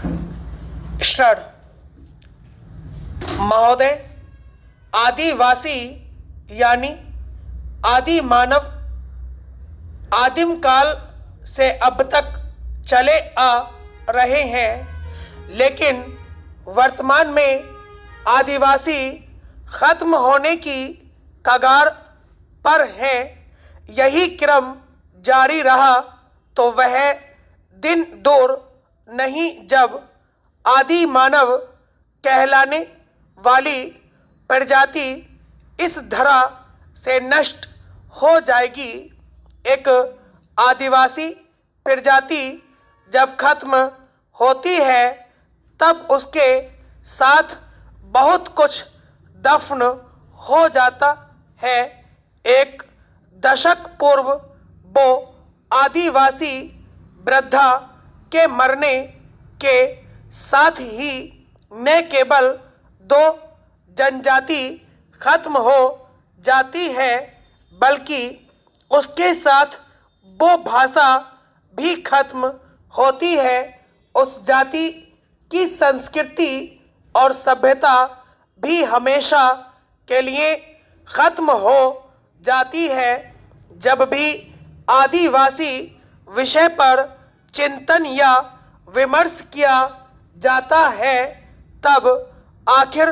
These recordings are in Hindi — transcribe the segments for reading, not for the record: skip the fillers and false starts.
क्षण महोदय, आदिवासी यानी आदि मानव आदिम काल से अब तक चले आ रहे हैं, लेकिन वर्तमान में आदिवासी खत्म होने की कगार पर है। यही क्रम जारी रहा तो वह दिन दूर नहीं जब आदि मानव कहलाने वाली प्रजाति इस धरा से नष्ट हो जाएगी। एक आदिवासी प्रजाति जब खत्म होती है तब उसके साथ बहुत कुछ दफन हो जाता है। एक दशक पूर्व वो आदिवासी वृद्धा के मरने के साथ ही न केवल दो जनजाति खत्म हो जाती है, बल्कि उसके साथ वो भाषा भी खत्म होती है। उस जाति की संस्कृति और सभ्यता भी हमेशा के लिए खत्म हो जाती है। जब भी आदिवासी विषय पर चिंतन या विमर्श किया जाता है, तब आखिर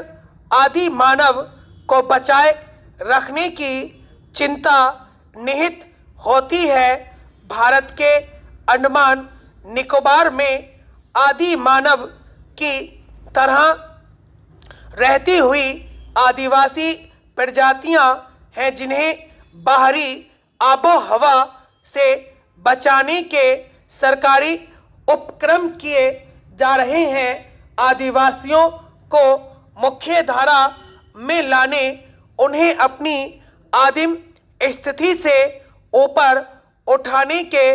आदि मानव को बचाए रखने की चिंता निहित होती है। भारत के अंडमान निकोबार में आदि मानव की तरह रहती हुई आदिवासी प्रजातियां हैं, जिन्हें बाहरी आबो हवा से बचाने के सरकारी उपक्रम किए जा रहे हैं। आदिवासियों को मुख्य धारा में लाने, उन्हें अपनी आदिम स्थिति से ऊपर उठाने के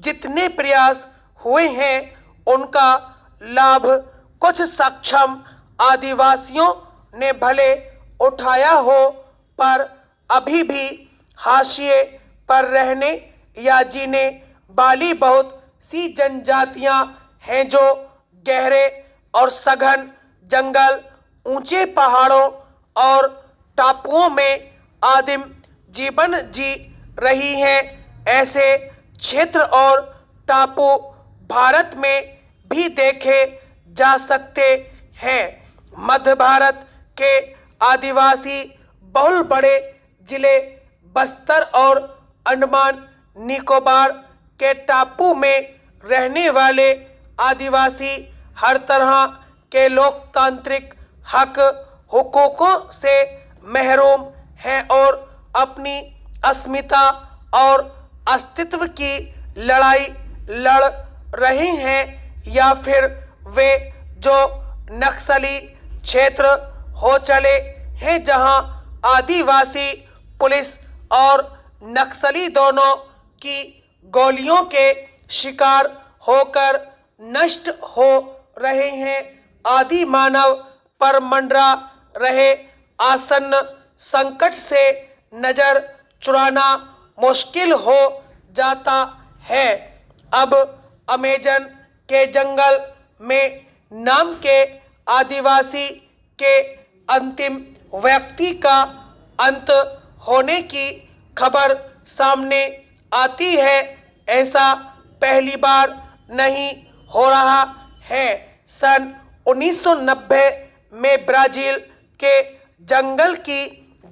जितने प्रयास हुए हैं, उनका लाभ कुछ सक्षम आदिवासियों ने भले उठाया हो, पर अभी भी हाशिए पर रहने या जीने वाली बहुत सी जनजातियां हैं जो गहरे और सघन जंगल, ऊंचे पहाड़ों और टापुओं में आदिम जीवन जी रही हैं। ऐसे क्षेत्र और टापू भारत में भी देखे जा सकते हैं। मध्य भारत के आदिवासी बहुल बड़े जिले बस्तर और अंडमान निकोबार के टापू में रहने वाले आदिवासी हर तरह के लोकतांत्रिक हक हुकूकों से महरूम हैं और अपनी अस्मिता और अस्तित्व की लड़ाई लड़ रहे हैं, या फिर वे जो नक्सली क्षेत्र हो चले हैं जहां आदिवासी पुलिस और नक्सली दोनों की गोलियों के शिकार होकर नष्ट हो रहे हैं। आदि मानव पर मंडरा रहे आसन्न संकट से नजर चुराना मुश्किल हो जाता है। अब अमेजन के जंगल में नाम के आदिवासी के अंतिम व्यक्ति का अंत होने की खबर सामने आती है। ऐसा पहली बार नहीं हो रहा है। सन 1990 में ब्राजील के जंगल की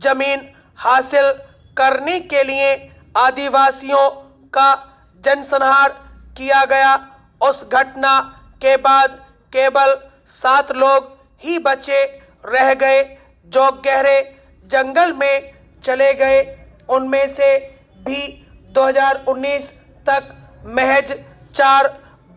जमीन हासिल करने के लिए आदिवासियों का जनसंहार किया गया। उस घटना के बाद केवल 7 लोग ही बचे रह गए जो गहरे जंगल में चले गए। उनमें से भी 2019 तक महज 4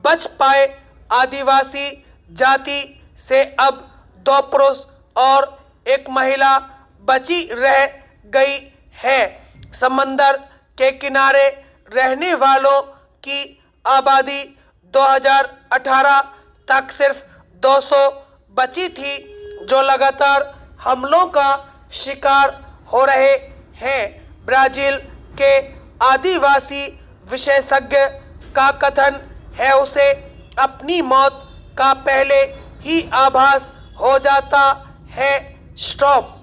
बच पाए। आदिवासी जाति से अब 2 पुरुष और 1 महिला बची रह गई है। समंदर के किनारे रहने वालों की आबादी 2018 तक सिर्फ 200 बची थी, जो लगातार हमलों का शिकार हो रहे हैं। ब्राजील के आदिवासी विशेषज्ञ का कथन है उसे अपनी मौत का पहले ही आभास हो जाता है। स्टॉप।